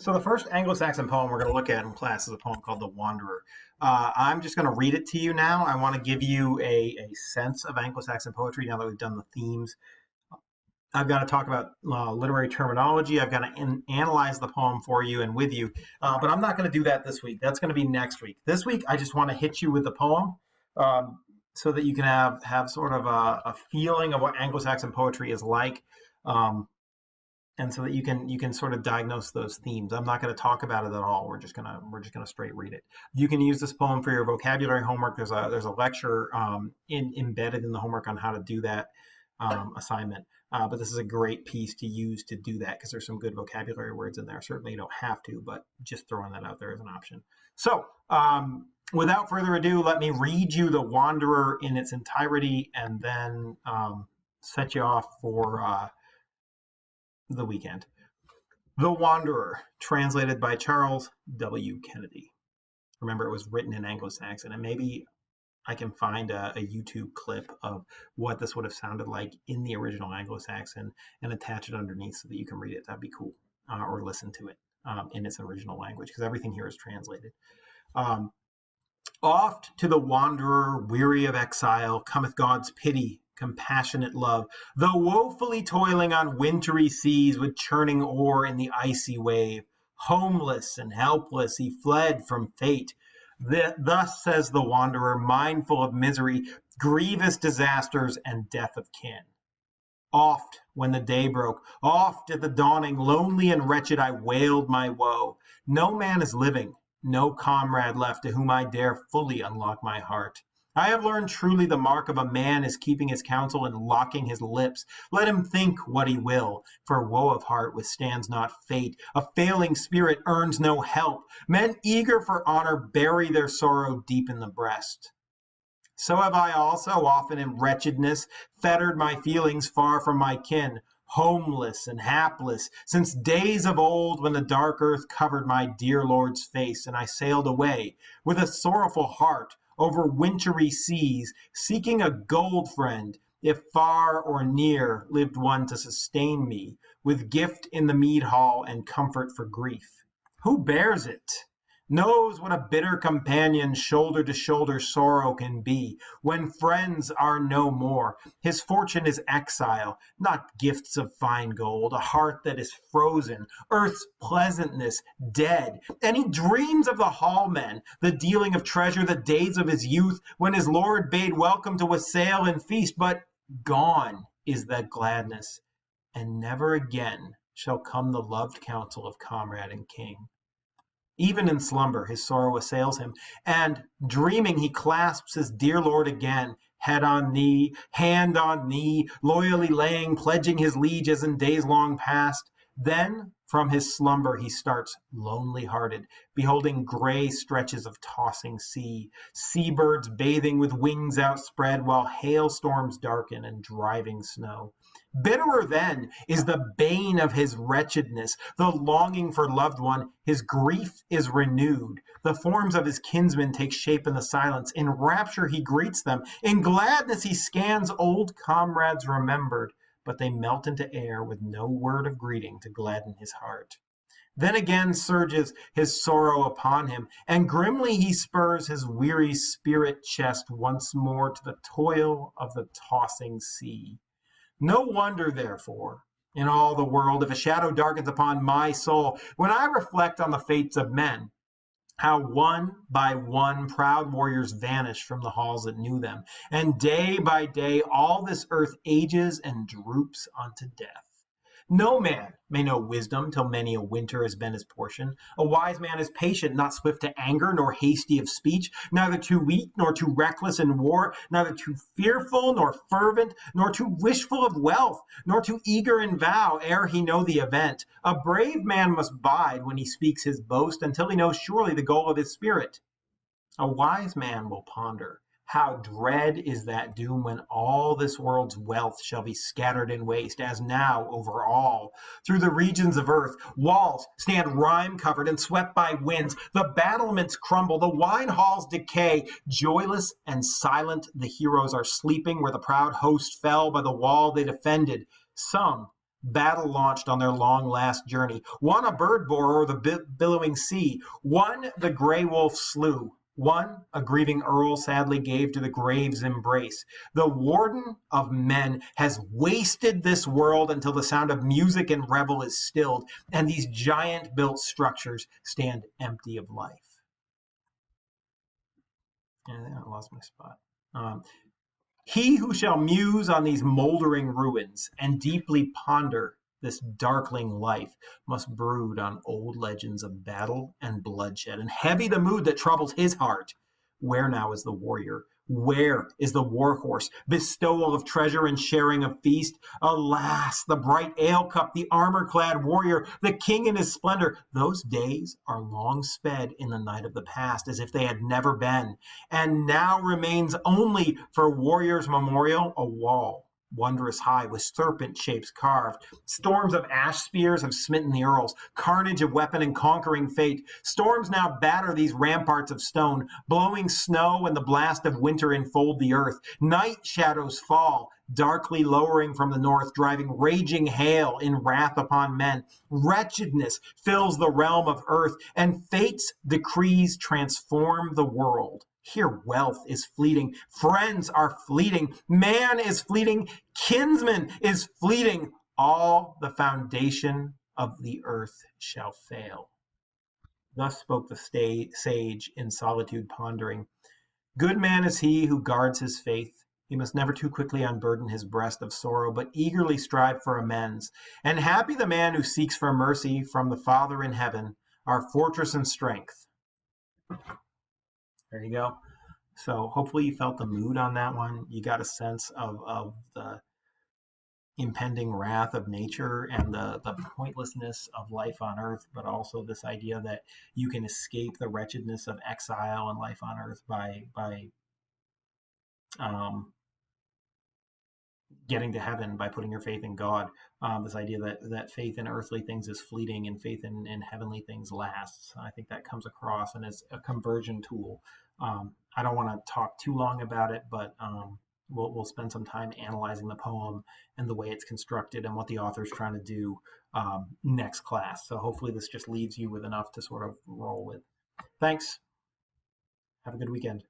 So the first Anglo-Saxon poem we're going to look at in class is a poem called The Wanderer. I'm just going to read it to you now. I want to give you a sense of Anglo-Saxon poetry now that we've done the themes. I've got to talk about literary terminology. I've got to analyze the poem for you and with you. But I'm not going to do that this week. That's going to be next week. This week, I just want to hit you with the poem so that you can have sort of a feeling of what Anglo-Saxon poetry is like. And so that you can sort of diagnose those themes. I'm not going to talk about it at all. We're just gonna straight read it. You can use this poem for your vocabulary homework. There's a lecture embedded in the homework on how to do that assignment. But this is a great piece to use to do that because there's some good vocabulary words in there. Certainly you don't have to, but just throwing that out there as an option. So without further ado, let me read you The Wanderer in its entirety and then set you off for the weekend. The Wanderer, translated by Charles W. Kennedy. Remember, it was written in Anglo-Saxon, and maybe I can find a YouTube clip of what this would have sounded like in the original Anglo-Saxon and attach it underneath so that you can read it. That'd be cool. Or listen to it in its original language, because everything here is translated. Oft to the wanderer, weary of exile, cometh God's pity, compassionate love. Though woefully toiling on wintry seas with churning oar in the icy wave, homeless and helpless he fled from fate. Thus says the wanderer, mindful of misery, grievous disasters, and death of kin. Oft, when the day broke, oft at the dawning, lonely and wretched, I wailed my woe. No man is living, no comrade left to whom I dare fully unlock my heart. I have learned truly the mark of a man is keeping his counsel and locking his lips. Let him think what he will, for woe of heart withstands not fate. A failing spirit earns no help. Men eager for honor bury their sorrow deep in the breast. So have I also often in wretchedness fettered my feelings far from my kin, homeless and hapless, since days of old when the dark earth covered my dear Lord's face, and I sailed away with a sorrowful heart over wintry seas, seeking a gold friend, if far or near lived one to sustain me, with gift in the mead hall and comfort for grief. Who bears it? Knows what a bitter companion shoulder to shoulder sorrow can be when friends are no more. His fortune is exile, not gifts of fine gold, a heart that is frozen, earth's pleasantness dead. And he dreams of the hallmen, the dealing of treasure, the days of his youth when his lord bade welcome to wassail and feast, but gone is that gladness, and never again shall come the loved counsel of comrade and king. Even in slumber, his sorrow assails him, and dreaming he clasps his dear Lord again, head on knee, hand on knee, loyally laying, pledging his liege as in days long past. Then from his slumber he starts lonely-hearted, beholding gray stretches of tossing sea, seabirds bathing with wings outspread, while hailstorms darken and driving snow. Bitterer then is the bane of his wretchedness, the longing for loved one. His grief is renewed. The forms of his kinsmen take shape in the silence. In rapture he greets them. In gladness he scans old comrades remembered, but they melt into air with no word of greeting to gladden his heart. Then again surges his sorrow upon him, and grimly he spurs his weary spirit chest once more to the toil of the tossing sea. No wonder, therefore, in all the world, if a shadow darkens upon my soul, when I reflect on the fates of men, how one by one proud warriors vanish from the halls that knew them, and day by day all this earth ages and droops unto death. No man may know wisdom till many a winter has been his portion. A wise man is patient, not swift to anger, nor hasty of speech, neither too weak nor too reckless in war, neither too fearful nor fervent, nor too wishful of wealth, nor too eager in vow ere he know the event. A brave man must bide when he speaks his boast until he knows surely the goal of his spirit. A wise man will ponder. How dread is that doom when all this world's wealth shall be scattered in waste, as now over all. Through the regions of earth, walls stand rime-covered and swept by winds. The battlements crumble, the wine halls decay. Joyless and silent the heroes are sleeping where the proud host fell by the wall they defended. Some battle launched on their long last journey. One a bird bore o'er the billowing sea, one the grey wolf slew, one a grieving earl sadly gave to the grave's embrace. The warden of men has wasted this world until the sound of music and revel is stilled, and these giant built structures stand empty of life. And I lost my spot. He who shall muse on these moldering ruins and deeply ponder this darkling life must brood on old legends of battle and bloodshed, and heavy the mood that troubles his heart. Where now is the warrior? Where is the war horse? Bestowal of treasure and sharing of feast? Alas, the bright ale cup, the armor-clad warrior, the king in his splendor. Those days are long sped in the night of the past, as if they had never been. And now remains only for warrior's memorial a wall, wondrous high, with serpent shapes carved. Storms of ash spears have smitten the earls, carnage of weapon and conquering fate. Storms now batter these ramparts of stone, blowing snow and the blast of winter enfold the earth. Night shadows fall, darkly lowering from the north, driving raging hail in wrath upon men. Wretchedness fills the realm of earth, and fate's decrees transform the world. Here wealth is fleeting, friends are fleeting, man is fleeting, kinsman is fleeting. All the foundation of the earth shall fail. Thus spoke the sage in solitude pondering. Good man is he who guards his faith. He must never too quickly unburden his breast of sorrow, but eagerly strive for amends. And happy the man who seeks for mercy from the Father in heaven, our fortress and strength. There you go. So hopefully you felt the mood on that one. You got a sense of the impending wrath of nature and the pointlessness of life on earth, but also this idea that you can escape the wretchedness of exile and life on earth by getting to heaven, by putting your faith in God. This idea that faith in earthly things is fleeting and faith in heavenly things lasts. I think that comes across and is a conversion tool. I don't want to talk too long about it, but we'll spend some time analyzing the poem and the way it's constructed and what the author's trying to do next class. So hopefully this just leaves you with enough to sort of roll with. Thanks. Have a good weekend.